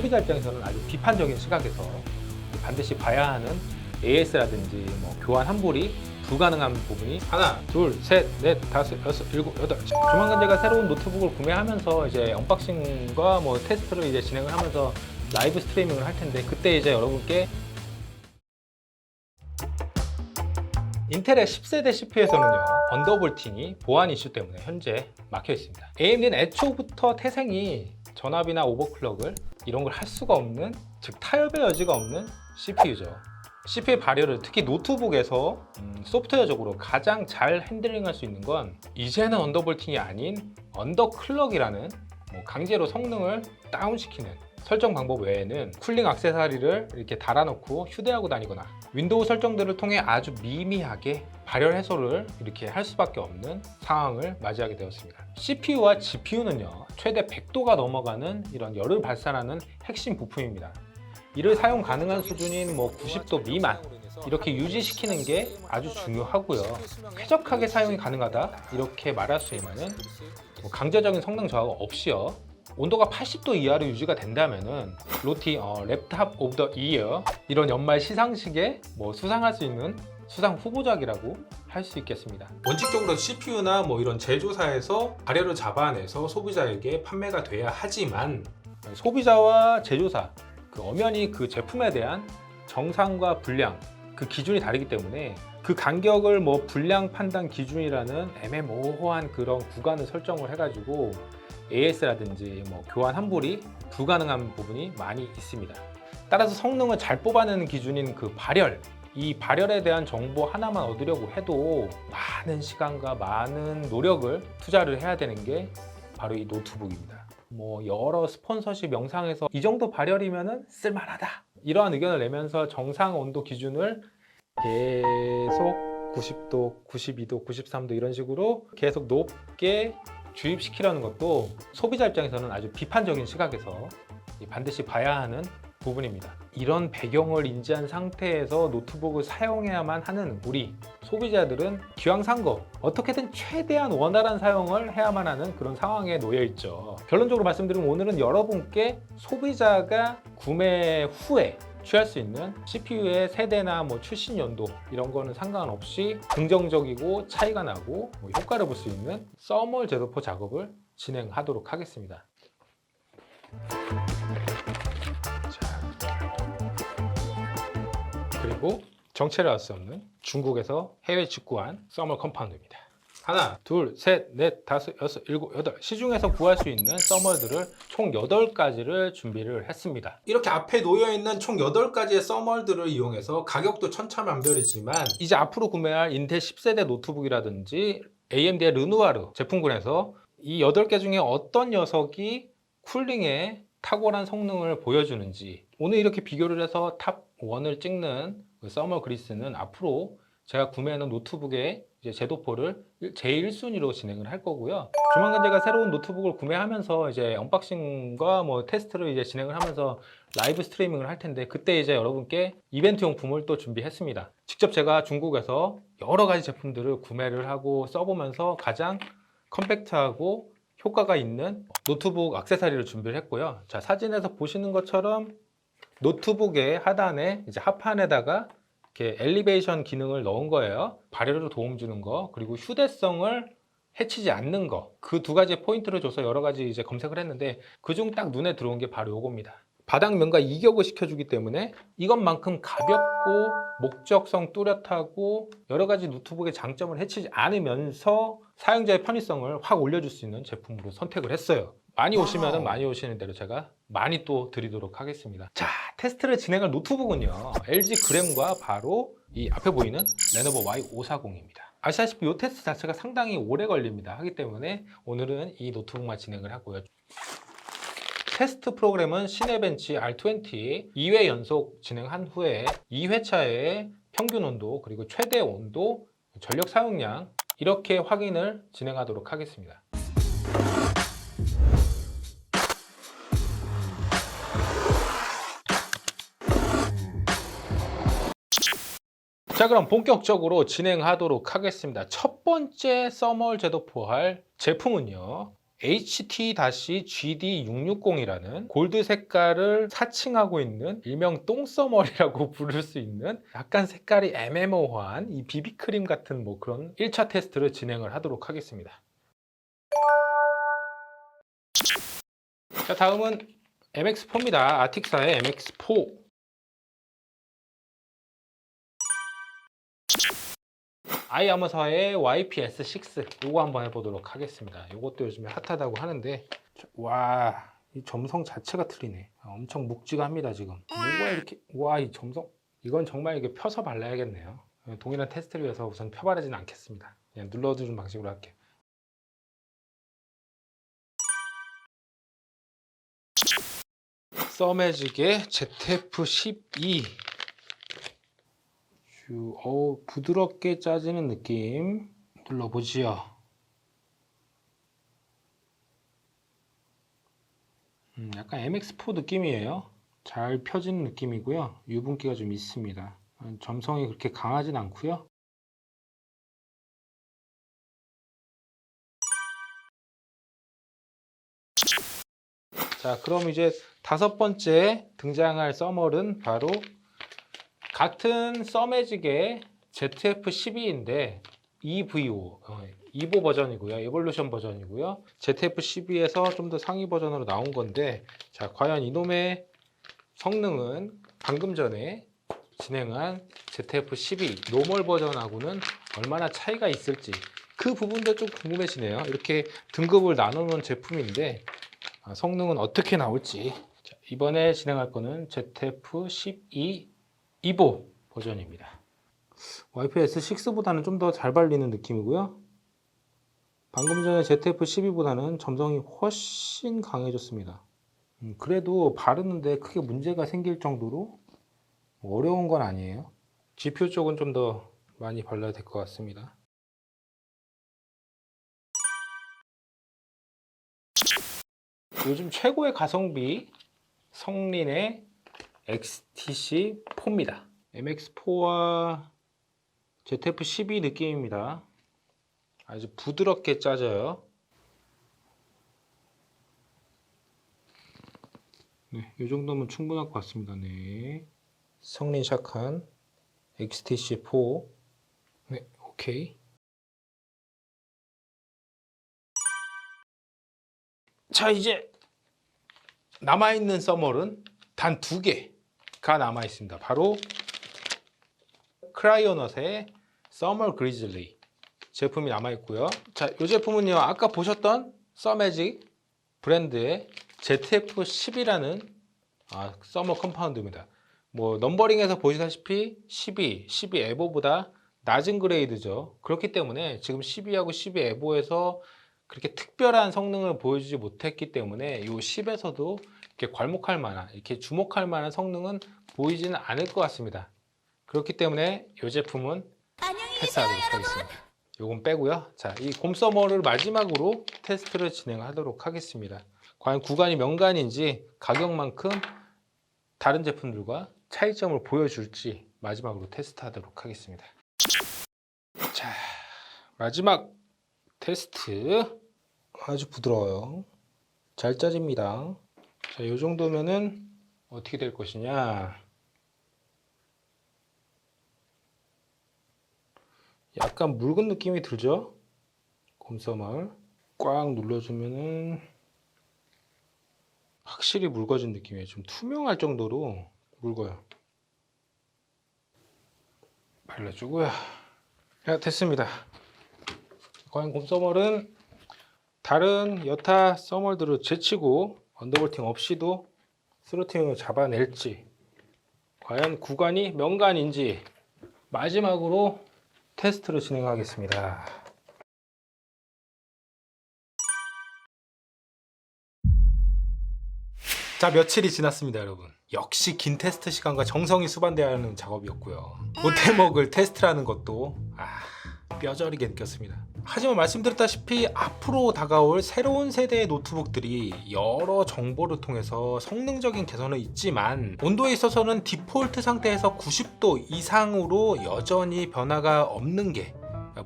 소비자 입장에서는 아주 비판적인 시각에서 반드시 봐야 하는 AS라든지 뭐 교환 환불이 불가능한 부분이 하나, 둘, 셋, 넷, 다섯, 여섯, 일곱, 여덟. 조만간 제가 새로운 노트북을 구매하면서 이제 언박싱과 뭐 테스트를 이제 진행을 하면서 라이브 스트리밍을 할 텐데, 그때 이제 여러분께 인텔의 10세대 CPU에서는요 언더볼팅이 보안 이슈 때문에 현재 막혀 있습니다. AMD는 애초부터 태생이 전압이나 오버클럭을 이런 걸 할 수가 없는, 즉 타협의 여지가 없는 CPU죠. CPU 발열을 특히 노트북에서 소프트웨어적으로 가장 잘 핸들링할 수 있는 건 이제는 언더볼팅이 아닌 언더클럭이라는 강제로 성능을 다운시키는 설정 방법 외에는 쿨링 액세서리를 이렇게 달아놓고 휴대하고 다니거나 윈도우 설정들을 통해 아주 미미하게 발열 해소를 이렇게 할 수밖에 없는 상황을 맞이하게 되었습니다. CPU와 GPU는요 최대 100도가 넘어가는 이런 열을 발산하는 핵심 부품입니다. 이를 사용 가능한 수준인 90도 미만 이렇게 유지시키는 게 아주 중요하고요. 쾌적하게 사용이 가능하다 이렇게 말할 수 있는 강제적인 성능 저하가 없이요. 온도가 80도 이하로 유지가 된다면은 로티 랩탑 오브 더 이어 이런 연말 시상식에 수상할 수 있는 수상 후보작이라고 할 수 있겠습니다. 원칙적으로 CPU나 이런 제조사에서 발열을 잡아내서 소비자에게 판매가 돼야 하지만 소비자와 제조사 엄연히 그 제품에 대한 정상과 불량 그 기준이 다르기 때문에 그 간격을 불량 판단 기준이라는 애매모호한 그런 구간을 설정을 해가지고 AS라든지 교환 환불이 불가능한 부분이 많이 있습니다. 따라서 성능을 잘 뽑아내는 기준인 그 발열, 이 발열에 대한 정보 하나만 얻으려고 해도 많은 시간과 많은 노력을 투자를 해야 되는 게 바로 이 노트북입니다. 여러 스폰서십 영상에서 이 정도 발열이면 쓸만하다 이러한 의견을 내면서 정상 온도 기준을 계속 90도, 92도, 93도 이런 식으로 계속 높게 주입시키려는 것도 소비자 입장에서는 아주 비판적인 시각에서 반드시 봐야 하는 부분입니다. 이런 배경을 인지한 상태에서 노트북을 사용해야만 하는 우리 소비자들은 기왕 산 거 어떻게든 최대한 원활한 사용을 해야만 하는 그런 상황에 놓여 있죠. 결론적으로 말씀드리면 오늘은 여러분께 소비자가 구매 후에 취할 수 있는 CPU의 세대나 출신 연도 이런 거는 상관없이 긍정적이고 차이가 나고 효과를 볼 수 있는 서멀 제도포 작업을 진행하도록 하겠습니다. 그리고 정체를 알 수 없는 중국에서 해외 직구한 서멀 컴파운드입니다. 하나, 둘, 셋, 넷, 다섯, 여섯, 일곱, 여덟 시중에서 구할 수 있는 서멀들을 총 8가지를 준비를 했습니다. 이렇게 앞에 놓여있는 총 8가지의 서멀들을 이용해서 가격도 천차만별이지만 이제 앞으로 구매할 인텔 10세대 노트북이라든지 AMD의 르누아르 제품군에서 이 8개 중에 어떤 녀석이 쿨링에 탁월한 성능을 보여주는지 오늘 이렇게 비교를 해서 탑 1을 찍는 서멀 그리스는 앞으로 제가 구매하는 노트북의 이제 제도포를 제1순위로 진행을 할 거고요. 조만간 제가 새로운 노트북을 구매하면서 이제 언박싱과 테스트를 이제 진행을 하면서 라이브 스트리밍을 할 텐데 그때 이제 여러분께 이벤트 용품을 또 준비했습니다. 직접 제가 중국에서 여러 가지 제품들을 구매를 하고 써보면서 가장 컴팩트하고 효과가 있는 노트북 액세서리를 준비를 했고요. 자, 사진에서 보시는 것처럼 노트북의 하단에 이제 하판에다가 이렇게 엘리베이션 기능을 넣은 거예요. 발열을 도움 주는 거, 그리고 휴대성을 해치지 않는 거. 그 두 가지 포인트를 줘서 여러 가지 이제 검색을 했는데 그중 딱 눈에 들어온 게 바로 요겁니다. 바닥면과 이격을 시켜주기 때문에 이것만큼 가볍고 목적성 뚜렷하고 여러 가지 노트북의 장점을 해치지 않으면서 사용자의 편의성을 확 올려줄 수 있는 제품으로 선택을 했어요. 많이 오시면 많이 오시는 대로 제가 많이 또 드리도록 하겠습니다. 자, 테스트를 진행할 노트북은요 LG 그램과 바로 이 앞에 보이는 레노버 Y540입니다. 아시다시피 이 테스트 자체가 상당히 오래 걸립니다. 하기 때문에 오늘은 이 노트북만 진행을 하고요. 테스트 프로그램은 시네벤치 R20 2회 연속 진행한 후에 2회차의 평균 온도 그리고 최대 온도, 전력 사용량 이렇게 확인을 진행하도록 하겠습니다. 자, 그럼 본격적으로 진행하도록 하겠습니다. 첫 번째 서멀 제도포할 제품은요 HT-GD660이라는 골드 색깔을 사칭하고 있는 일명 똥서머리라고 부를 수 있는 약간 색깔이 애매모호한 이 비비크림 같은 뭐 그런 1차 테스트를 진행을 하도록 하겠습니다. 자, 다음은 MX4입니다. 아틱사의 MX4. 아이아머사의 YPS6 이거 한번 해보도록 하겠습니다. 이것도 요즘에 핫하다고 하는데 와, 이 점성 자체가 틀리네. 엄청 묵직합니다. 지금 뭐가 이렇게, 와, 이 점성, 이건 정말 이게 펴서 발라야겠네요. 동일한 테스트를 위해서 우선 펴바르지는 않겠습니다. 그냥 눌러주는 방식으로 할게요. 써매직의 ZF-12. 부드럽게 짜지는 느낌. 눌러보지요. 약간 MX4 느낌이에요. 잘 펴지는 느낌이고요. 유분기가 좀 있습니다. 점성이 그렇게 강하진 않고요. 자, 그럼 이제 5번째 등장할 써멀은 바로 같은 써매직의 ZF-12인데 EVO, EVO 버전이고요. 에볼루션 버전이고요. ZF-12에서 좀 더 상위 버전으로 나온 건데, 자, 과연 이놈의 성능은 방금 전에 진행한 ZF-12 노멀 버전하고는 얼마나 차이가 있을지, 그 부분도 좀 궁금해지네요. 이렇게 등급을 나눠놓은 제품인데 성능은 어떻게 나올지. 자, 이번에 진행할 거는 ZF-12 EVO 버전입니다. YPS6보다는 좀 더 잘 발리는 느낌이고요. 방금 전에 ZF-12보다는 점성이 훨씬 강해졌습니다. 그래도 바르는데 크게 문제가 생길 정도로 어려운 건 아니에요. GPU 쪽은 좀 더 많이 발라야 될 것 같습니다. 요즘 최고의 가성비 성린의 XTC4입니다. MX4와 ZF-12 느낌입니다. 아주 부드럽게 짜져요. 네, 이 정도면 충분할 것 같습니다. 네, 성린 샥한 XTC4. 네, 오케이. 자, 이제 남아있는 써멀은 단 2개가 남아있습니다. 바로 크라이오넛의 써멀 그리즐리 제품이 남아있고요. 자, 이 제품은요, 아까 보셨던 써매직 브랜드의 ZF-10이라는 써머 컴파운드입니다. 뭐 넘버링에서 보시다시피 12 에보보다 낮은 그레이드죠. 그렇기 때문에 지금 12하고 12 에보에서 그렇게 특별한 성능을 보여주지 못했기 때문에 이 10에서도 이렇게 괄목할 만한, 이렇게 주목할 만한 성능은 보이지는 않을 것 같습니다. 그렇기 때문에 이 제품은 패스하도록 하겠습니다. 요건 빼고요. 자, 이 곰서머를 마지막으로 테스트를 진행하도록 하겠습니다. 과연 구간이 명간인지 가격만큼 다른 제품들과 차이점을 보여줄지 마지막으로 테스트하도록 하겠습니다. 자, 마지막 테스트. 아주 부드러워요. 잘 짜집니다. 자, 이 정도면은 어떻게 될 것이냐. 약간 묽은 느낌이 들죠? 곰서멀 꽉 눌러주면은 확실히 묽어진 느낌이에요. 좀 투명할 정도로 묽어요. 발라주고요. 자, 됐습니다. 과연 곰서멀은 다른 여타 서멀들을 제치고 언더볼팅 없이도 스로팅을 잡아낼지, 과연 구간이 명간인지 마지막으로 테스트를 진행하겠습니다. 자, 며칠이 지났습니다, 여러분. 역시 긴 테스트 시간과 정성이 수반되어야 하는 작업이었고요. 못해 먹을 테스트라는 것도 뼈저리게 느꼈습니다. 하지만 말씀드렸다시피 앞으로 다가올 새로운 세대의 노트북들이 여러 정보를 통해서 성능적인 개선은 있지만 온도에 있어서는 디폴트 상태에서 90도 이상으로 여전히 변화가 없는 게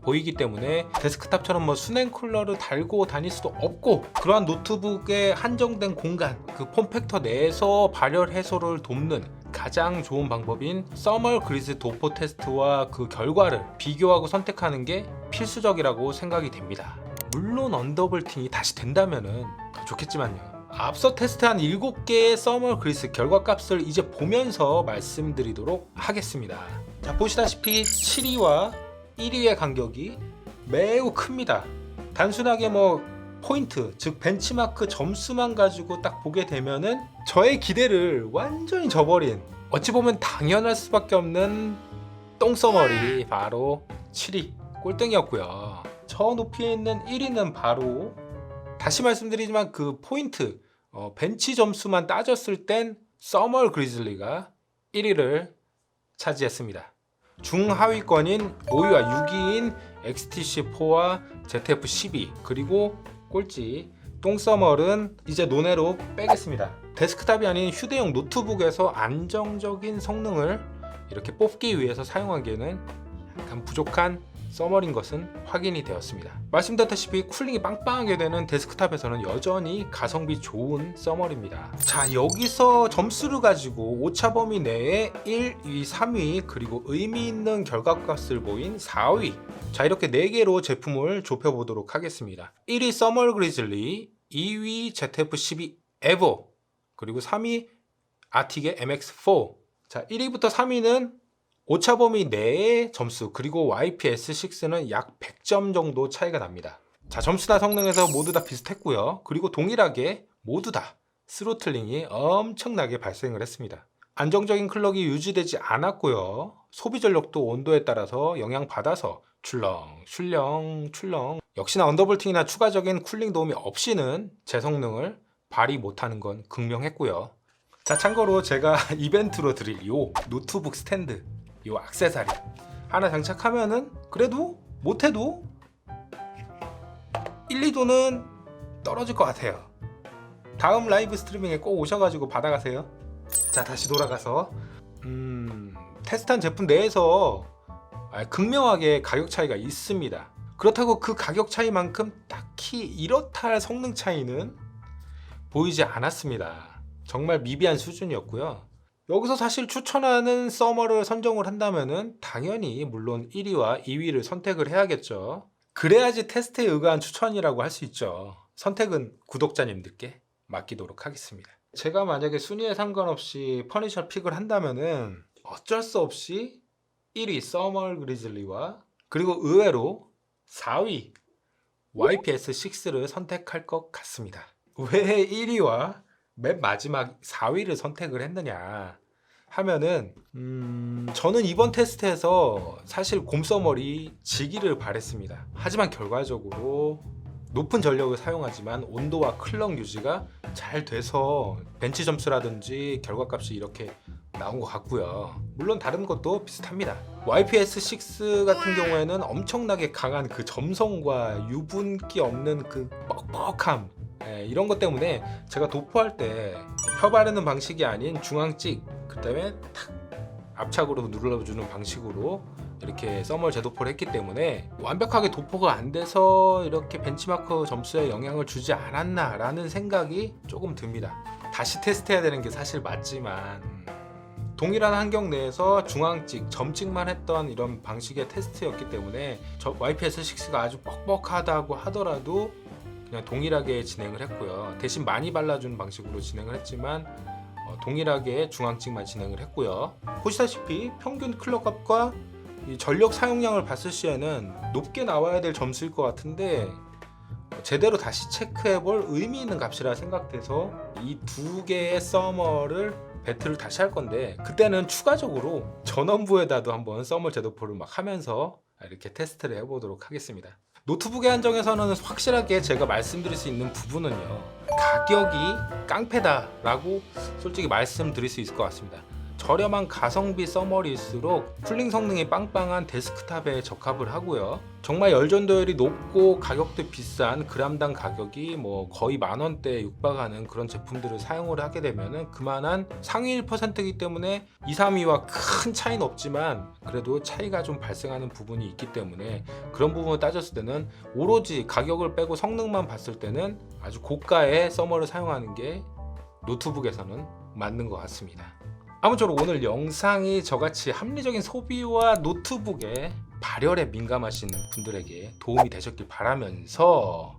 보이기 때문에 데스크탑처럼 뭐 수냉 쿨러를 달고 다닐 수도 없고, 그러한 노트북의 한정된 공간, 그 폼팩터 내에서 발열 해소를 돕는 가장 좋은 방법인 서멀 그리즈 도포 테스트와 그 결과를 비교하고 선택하는 게 필수적이라고 생각이 됩니다. 물론 언더볼팅이 다시 된다면은 더 좋겠지만요. 앞서 테스트한 7개의 서멀 그리스 결과값을 이제 보면서 말씀드리도록 하겠습니다. 자, 보시다시피 7위와 1위의 간격이 매우 큽니다. 단순하게 뭐 포인트, 즉 벤치마크 점수만 가지고 딱 보게 되면은 저의 기대를 완전히 저버린, 어찌 보면 당연할 수밖에 없는 똥서머리 바로 7위 꼴등이었고요. 저 높이에 있는 1위는 바로 다시 말씀드리지만 그 포인트, 벤치 점수만 따졌을 땐 서멀 그리즐리가 1위를 차지했습니다. 중하위권인 5위와 6위인 XTC4와 ZF-12, 그리고 꼴찌 똥서멀은 이제 논외로 빼겠습니다. 데스크탑이 아닌 휴대용 노트북에서 안정적인 성능을 이렇게 뽑기 위해서 사용하기에는 약간 부족한 서멀인 것은 확인이 되었습니다. 말씀드렸다시피 쿨링이 빵빵하게 되는 데스크탑에서는 여전히 가성비 좋은 서멀입니다. 자, 여기서 점수를 가지고 오차 범위 내에 1, 2, 3위 그리고 의미 있는 결과값을 보인 4위, 자, 이렇게 4개로 제품을 좁혀보도록 하겠습니다. 1위 서멀 그리즐리, 2위 ZF-12 에버, 그리고 3위 아틱의 MX4. 자, 1위부터 3위는 오차 범위 내의 점수, 그리고 YPS6는 약 100점 정도 차이가 납니다. 자, 점수나 성능에서 모두 다 비슷했고요. 그리고 동일하게 모두 다 스로틀링이 엄청나게 발생을 했습니다. 안정적인 클럭이 유지되지 않았고요. 소비 전력도 온도에 따라서 영향받아서 출렁 역시나 언더볼팅이나 추가적인 쿨링 도움이 없이는 제 성능을 발휘 못하는 건 극명했고요. 자, 참고로 제가 이벤트로 드릴 요 노트북 스탠드, 요 액세서리 하나 장착하면은 그래도 못해도 1, 2도는 떨어질 것 같아요. 다음 라이브 스트리밍에 꼭 오셔가지고 받아가세요. 자, 다시 돌아가서 테스트한 제품 내에서 극명하게 가격 차이가 있습니다. 그렇다고 그 가격 차이만큼 딱히 이렇다 할 성능 차이는 보이지 않았습니다. 정말 미비한 수준이었고요. 여기서 사실 추천하는 서머를 선정을 한다면은 당연히 물론 1위와 2위를 선택을 해야겠죠. 그래야지 테스트에 의거한 추천이라고 할 수 있죠. 선택은 구독자님들께 맡기도록 하겠습니다. 제가 만약에 순위에 상관없이 퍼니셔 픽을 한다면은 어쩔 수 없이 1위 서멀 그리즐리와 그리고 의외로 4위 YPS6를 선택할 것 같습니다. 왜 1위와 맨 마지막 4위를 선택을 했느냐 하면은 저는 이번 테스트에서 사실 곰서멀이 지기를 바랬습니다. 하지만 결과적으로 높은 전력을 사용하지만 온도와 클럭 유지가 잘 돼서 벤치 점수라든지 결과값이 이렇게 나온 것 같고요. 물론 다른 것도 비슷합니다. YPS6 같은 경우에는 엄청나게 강한 그 점성과 유분기 없는 그 뻑뻑함, 이런 것 때문에 제가 도포할 때 펴바르는 방식이 아닌 중앙찍, 그 다음에 탁 압착으로 눌러주는 방식으로 이렇게 서멀 재도포를 했기 때문에 완벽하게 도포가 안 돼서 이렇게 벤치마크 점수에 영향을 주지 않았나 라는 생각이 조금 듭니다. 다시 테스트해야 되는 게 사실 맞지만 동일한 환경 내에서 중앙찍, 점찍만 했던 이런 방식의 테스트였기 때문에 저 YPS6가 아주 뻑뻑하다고 하더라도 그냥 동일하게 진행을 했고요. 대신 많이 발라주는 방식으로 진행을 했지만 동일하게 중앙찍만 진행을 했고요. 보시다시피 평균 클럭값과 이 전력 사용량을 봤을 시에는 높게 나와야 될 점수일 것 같은데 제대로 다시 체크해볼 의미 있는 값이라 생각돼서 이 두 개의 서머를 배틀을 다시 할 건데 그때는 추가적으로 전원부에다도 한번 서멀 재도포를 막 하면서 이렇게 테스트를 해보도록 하겠습니다. 노트북의 한정에서는 확실하게 제가 말씀드릴 수 있는 부분은요, 가격이 깡패다 라고 솔직히 말씀드릴 수 있을 것 같습니다. 저렴한 가성비 서머리일수록 쿨링 성능이 빵빵한 데스크탑에 적합을 하고요. 정말 열전도율이 높고 가격도 비싼 그람당 가격이 뭐 거의 만원대에 육박하는 그런 제품들을 사용을 하게 되면은 그만한 상위 1%이기 때문에 2, 3위와 큰 차이는 없지만 그래도 차이가 좀 발생하는 부분이 있기 때문에 그런 부분을 따졌을 때는 오로지 가격을 빼고 성능만 봤을 때는 아주 고가의 서머를 사용하는 게 노트북에서는 맞는 것 같습니다. 아무쪼록 오늘 영상이 저같이 합리적인 소비와 노트북의 발열에 민감하신 분들에게 도움이 되셨길 바라면서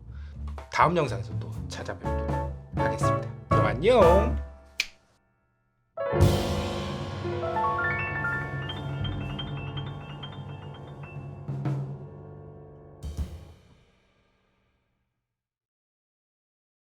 다음 영상에서 또 찾아뵙도록 하겠습니다. 그럼 안녕.